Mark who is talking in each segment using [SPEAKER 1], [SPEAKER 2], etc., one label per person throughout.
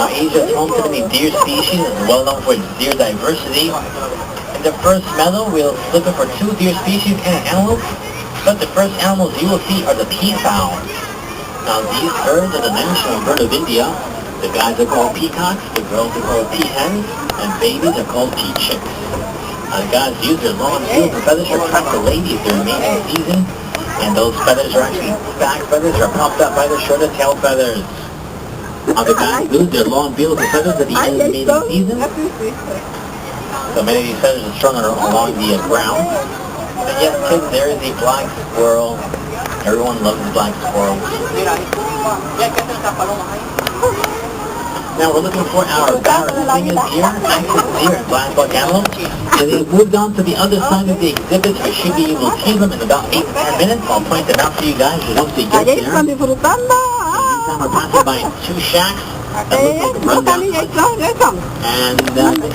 [SPEAKER 1] Asia is home to many deer species and is well known for its deer diversity. In the first medal, we'll look for two deer species and an antelope. But the first animals you will see are the peafowl. Now these birds are the national bird of India. The guys are called peacocks, the girls are called peahens, and babies are called pea chicks. Now the guys use their long quills and feathers to attract the ladies during mating season, and those feathers are actually back feathers are puffed up by the shorter tail feathers. Now the guys lose their long bills and feathers at the end of the mating season. So many of these feathers are strung along the ground. But yes, kids, there is a black squirrel. Everyone loves black squirrels. Now we're looking for our barracuda deer, axis deer, and black buck antelope. And they've moved on to the other side of the exhibit. We should be able to see them in about 8 to 10 minutes. I'll point them out for you guys once they get there. This time we're passing by 2 shacks. That look like a rundown. And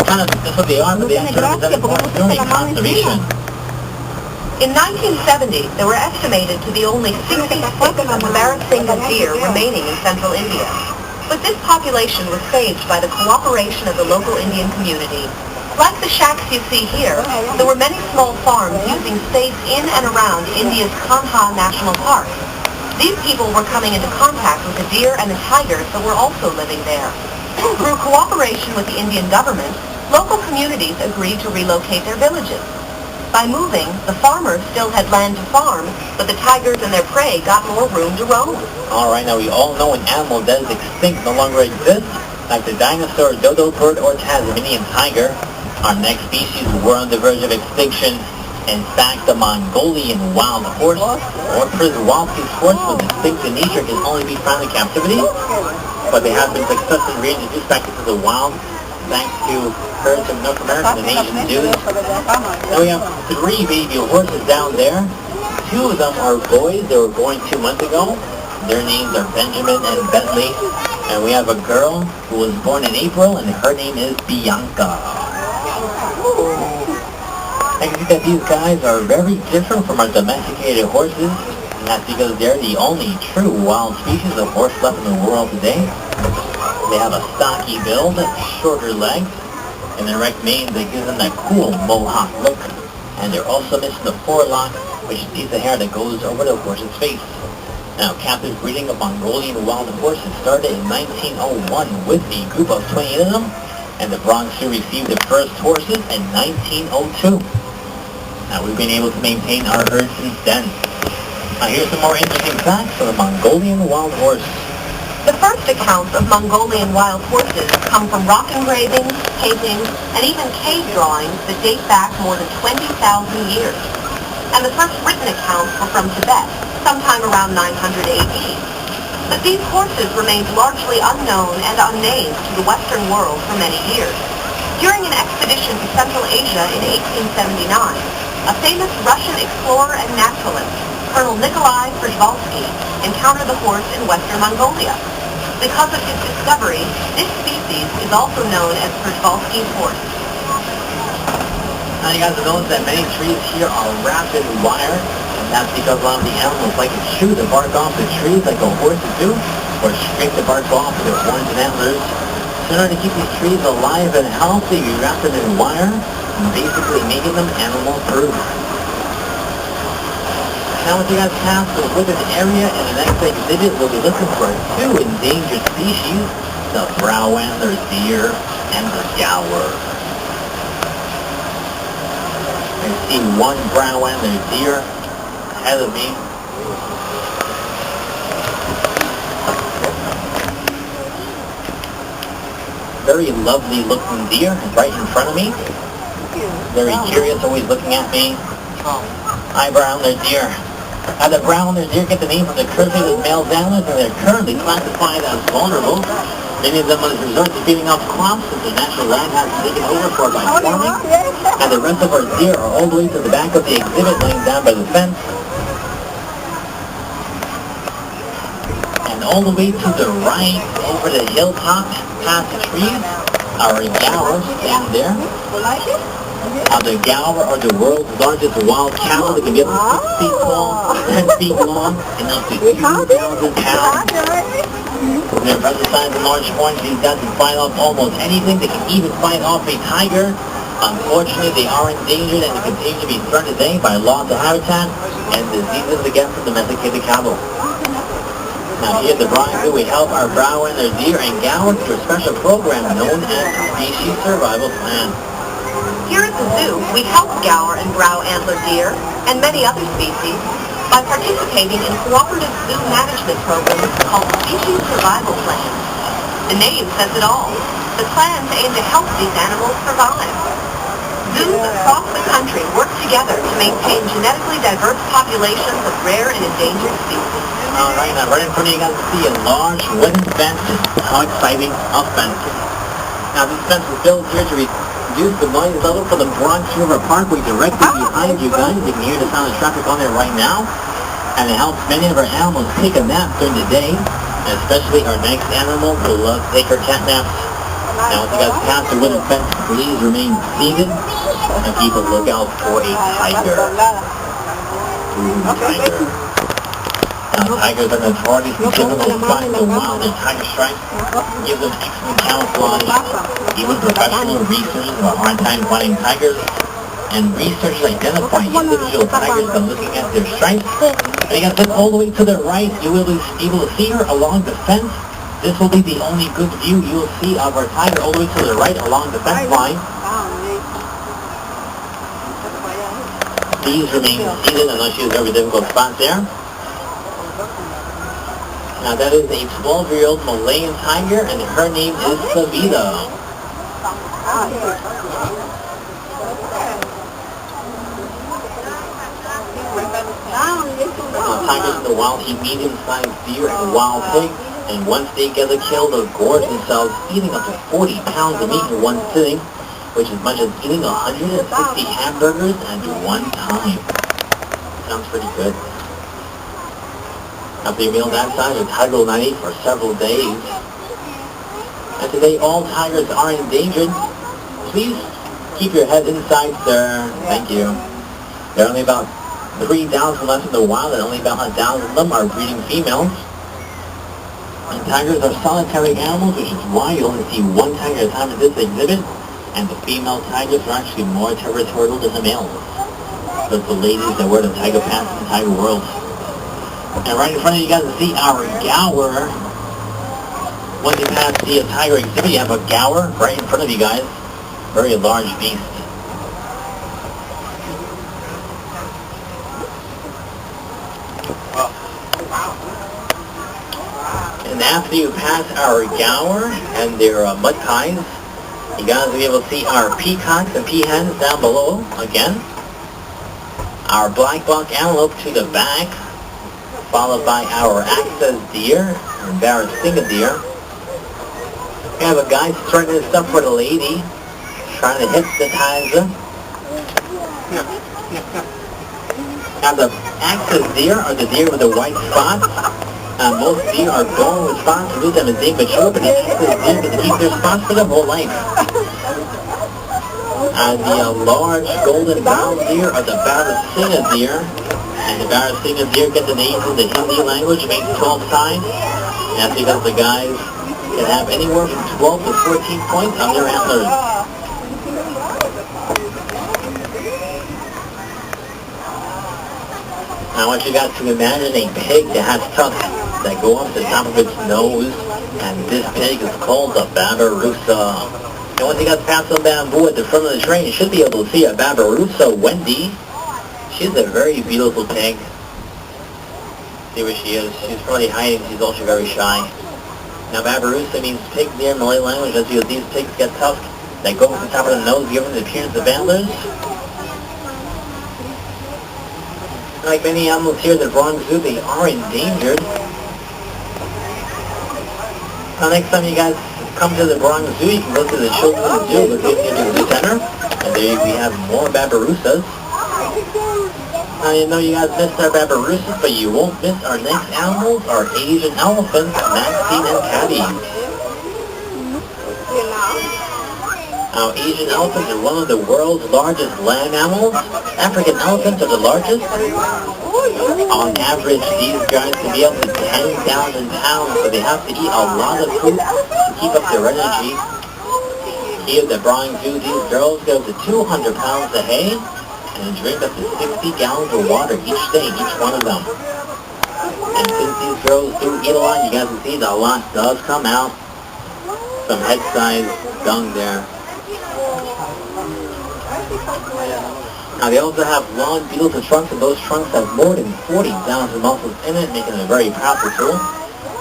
[SPEAKER 1] kind of, that's what they are, but they actually represent during conservation.
[SPEAKER 2] In 1970, there were estimated to be only 66 American single deer remaining in central India. But this population was saved by the cooperation of the local Indian community. Like the shacks you see here, there were many small farms using space in and around India's Kanha National Park. These people were coming into contact with the deer and the tigers that were also living there. Through cooperation with the Indian government, local communities agreed to relocate their villages. By moving, the farmers still had land to farm, but the tigers and their prey got more room to roam.
[SPEAKER 1] Alright, now we all know an animal that is extinct no longer exists, like the dinosaur, dodo bird, or Tasmanian tiger. Our next species were on the verge of extinction. In fact, the Mongolian wild horse, or Przewalski's horse, was extinct in nature and can only be found in captivity, but they have been successfully reintroduced back into the wild thanks to herds of North American and Asian zoos. Now we have 3 baby horses down there. 2 of them are boys. They were born 2 months ago. Their names are Benjamin and Bentley. And we have a girl who was born in April, and her name is Bianca. I can see that these guys are very different from our domesticated horses, and that's because they're the only true wild species of horse left in the world today. They have a stocky build, shorter legs, and an erect mane that gives them that cool mohawk look. And they're also missing the forelock, which is a piece of hair that goes over the horse's face. Now, captive breeding of Mongolian wild horses started in 1901 with a group of 28 of them, and the Bronx Zoo received the first horses in 1902. Now, we've been able to maintain our herd since then. Now, here's some more interesting facts for the Mongolian wild horse.
[SPEAKER 2] The first accounts of Mongolian wild horses come from rock engravings, paintings, and even cave drawings that date back more than 20,000 years. And the first written accounts were from Tibet, sometime around 900 AD. But these horses remained largely unknown and unnamed to the Western world for many years. During an expedition to Central Asia in 1879, a famous Russian explorer and naturalist, Colonel Nikolai Przewalski, encountered the horse in western Mongolia. Because of his discovery, this species is also known as Przewalski's horse.
[SPEAKER 1] Now you guys notice that many trees here are wrapped in wire, and that's because a lot of the animals like to chew the bark off the trees like the horses do, or scrape the bark off with their horns and antlers. So in order to keep these trees alive and healthy, we wrap them in wire, and basically making them animal-proof. Now once you guys pass the wooded area in the next exhibit, we'll be looking for 2 endangered species, the brow antler deer and the gaur. I see 1 brow antler deer ahead of me. Very lovely looking deer right in front of me. Very curious, always looking at me. Hi, brown antler deer. Now, the brown antler deer get the name from the curvature of male antlers, and they're currently classified as vulnerable. Many of them must resort to feeding off crops since the natural land has been taken over for by farming. And the rest of our deer are all the way to the back of the exhibit, laying down by the fence. And all the way to the right, over the hilltop, past the trees, our gaur stand there. The gaur are the world's largest wild cow. They can be up to 6 feet tall, 10 feet long, and up to 2,000 pounds. Their present size in large horns, these guys can fight off almost anything. They can even fight off a tiger. Unfortunately, they are endangered and they continue to be threatened today by loss of habitat and diseases against the domesticated cattle. Now here at the Bronx Zoo, we help our brow and their deer and gaur through a special program known as the Species Survival Plan.
[SPEAKER 2] Here at the zoo, we help gaur and brow antler deer and many other species by participating in cooperative zoo management programs called Species Survival Plan. The name says it all. The plans aim to help these animals survive. Zoos across the country work together to maintain genetically diverse populations of rare and endangered species.
[SPEAKER 1] All right, now right in front of you, guys see a large wooden fence. How exciting a fence. Now this fence was built here to reduce the noise level for the Bronx River Parkway directly behind you guys. You can hear the sound of traffic on there right now. And it helps many of our animals take a nap during the day, and especially our next animal who loves to take her cat naps. Now once you guys pass the wooden fence, please remain seated and keep a lookout for a tiger. Ooh, tiger. Now, tigers are notoriously difficult to find in the wild, and tiger stripes give them excellent camouflage. Even professional researchers have a hard time finding tigers, and researchers identify individual tigers by looking at their stripes. And you got to look all the way to the right. You will be able to see her along the fence. This will be the only good view you will see of our tiger all the way to the right along the fence line. Please remain seated unless you have very difficult spot there. Now that is a 12-year-old Malayan tiger, and her name is Sabita. Tigers in the wild eat medium-sized deer and wild pigs, and once they get a kill, they'll gorge themselves, eating up to 40 pounds of meat in one sitting, which is as much as eating 160 hamburgers at one time. Sounds pretty good. After a meal that size, a tiger will not eat for several days. And today, all tigers are endangered. Please keep your head inside, sir. Thank you. There are only about 3,000 left in the wild, and only about 1,000 of them are breeding females. And tigers are solitary animals, which is why you only see one tiger at a time at this exhibit. And the female tigers are actually more territorial than the males. So it's the ladies that wear the tiger pants in the tiger world. And right in front of you guys see our gaur. Once you pass the tiger exhibit, you have a gaur right in front of you guys. Very large beast. And after you pass our gaur and their mud pies, you guys will be able to see our peacocks and peahens down below again. Our black buck antelope to the back, followed by our access deer and Barrasinga deer. We have a guy trying this stuff for the lady, trying to hypnotize her. Now the access deer are the deer with the white spots. Most deer are born with spots to lose them as they mature, but the access deer get to keep their spots for their whole life. And the large golden brown deer are the Barrasinga deer. And the Barrasinga deer get the name from the Hindi language, makes 12 signs. And that's because the guys can have anywhere from 12 to 14 points on their antlers. Now I want you guys to imagine a pig that has tusks that go up the top of its nose, and this pig is called the babirusa. And once you guys pass the bamboo at the front of the train, you should be able to see a babirusa, Wendy. She's a very beautiful pig. See where she is. She's probably hiding. She's also very shy. Now, babirusa means pig deer in Malay language. That's because these pigs get tusks that go over the top of the nose, giving the appearance of antlers. Like many animals here at the Bronx Zoo, they are endangered. Now, next time you guys come to the Bronx Zoo, you can go to the Children's Zoo located near the Zoo Center. And there we have more babirusas. Now, you know you guys missed our babirusas, but you won't miss our next animals, our Asian elephants, Maxine and Patty. Now, Asian elephants are one of the world's largest land animals. African elephants are the largest. On average, these guys can be up to 10,000 pounds, so they have to eat a lot of food to keep up their energy. Here at the Bronx Zoo, these girls go up to 200 pounds of hay and drink up to 60 gallons of water each day, each one of them. And since these girls do eat a lot, you guys can see that a lot does come out. Some head-sized dung there. Now they also have long, beautiful trunks, and those trunks have more than 40,000 muscles in it, making it a very powerful tool.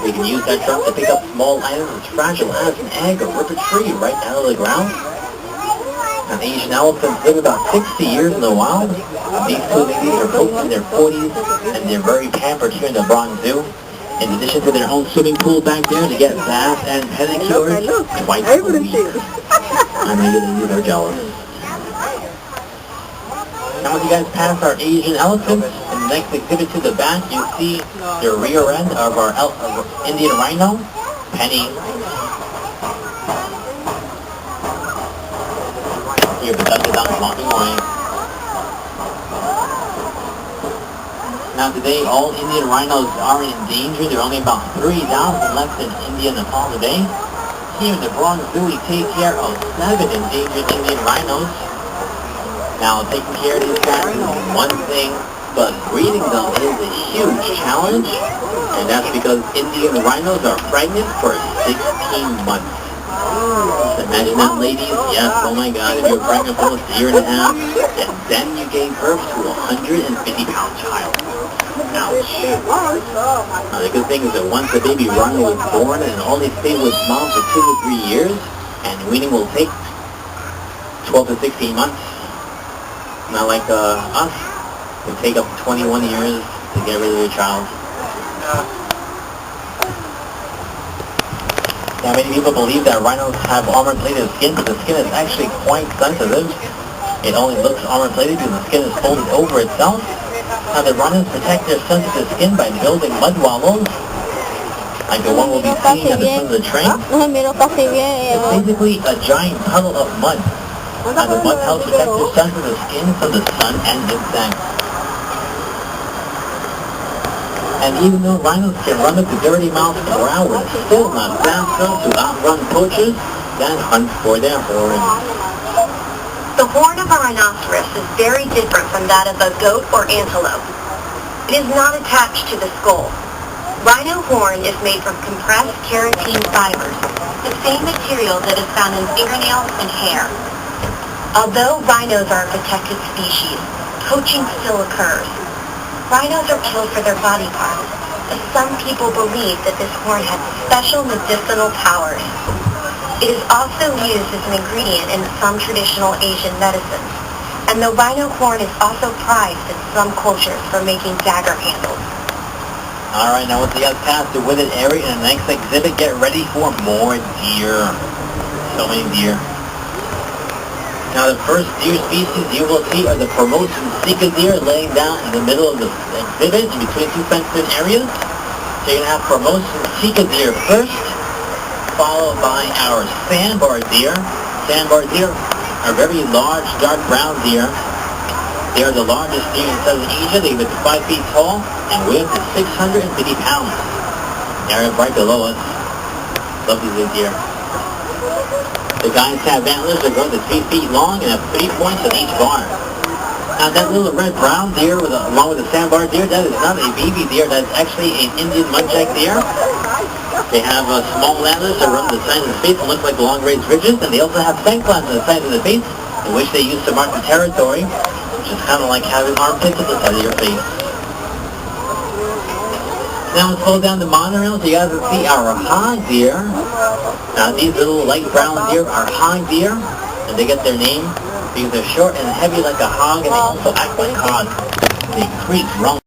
[SPEAKER 1] We can use that trunk to pick up small items as fragile as an egg or rip a tree right out of the ground. And Asian elephants live about 60 years in the wild. These two ladies are both in their 40s, and they're very pampered here in the Bronx Zoo. In addition to their own swimming pool back there to get baths and pedicures twice a week. I know you ladies are jealous. Now as you guys pass our Asian elephants, in the next exhibit to the back, you see the rear end of our Indian rhino, Penny. Here, but that's down walking away. Now today, all Indian rhinos are in danger. There are only about 3,000 left in India and Nepal today. Here in the Bronx Zoo, we take care of 7 endangered Indian rhinos. Now, taking care of these guys is one thing, but breeding them is a huge challenge, and that's because Indian rhinos are pregnant for 16 months. Imagine that, ladies. Yes, oh my God, if you're pregnant for almost a year and a half, and then you gave birth to a 150-pound child. Ouch. Now, the good thing is that once the baby rhino is born, and all they stay with mom for 2 to 3 years, and weaning will take 12 to 16 months. Not like us, it would take up 21 years to get rid of your child. Now, many people believe that rhinos have armor-plated skin, but the skin is actually quite sensitive. It only looks armor-plated because the skin is folded over itself. Now, the rhinos protect their sensitive skin by building mud wallows, like the one we'll be seeing at the front of the train. It's basically a giant puddle of mud. And the mud helps protect their sensitive skin from the sun and insects. And even though rhinos can run up to 30 miles per hour, it's still not fast enough to outrun poachers that hunt for their horns.
[SPEAKER 2] The horn of a rhinoceros is very different from that of a goat or antelope. It is not attached to the skull. Rhino horn is made from compressed keratin fibers, the same material that is found in fingernails and hair. Although rhinos are a protected species, poaching still occurs. Rhinos are killed for their body parts, but some people believe that this horn has special medicinal powers. It is also used as an ingredient in some traditional Asian medicines, and the rhino horn is also prized in some cultures for making dagger handles.
[SPEAKER 1] Alright, now once you guys pass the wooded area in the next exhibit, get ready for more deer. So many deer. Now the first deer species you will see are the Formosan Sika deer laying down in the middle of the exhibit in between 2 fenced areas. So you're going to have Formosan Sika deer first, followed by our sandbar deer. Sandbar deer are very large, dark brown deer. They are the largest deer in Southern Asia. They get to 5 feet tall and weigh up to 650 pounds. They are right below us. Love these big deer. The guys have antlers that grow to 3 feet long and have 3 points on each bar. Now that little red-brown deer along with the sandbar deer, that is not a baby deer, that's actually an Indian mudjack deer. They have small antlers that run the sides of the face and look like long raised ridges, and they also have fang claws on the sides of the face, in which they use to mark the territory, which is kind of like having armpits at the side of your face. Now let's slow down the monorail so you guys can see our hog deer. Now these little light brown deer are hog deer, and they get their name because they're short and heavy like a hog, and they also act like hogs. They creep, roam.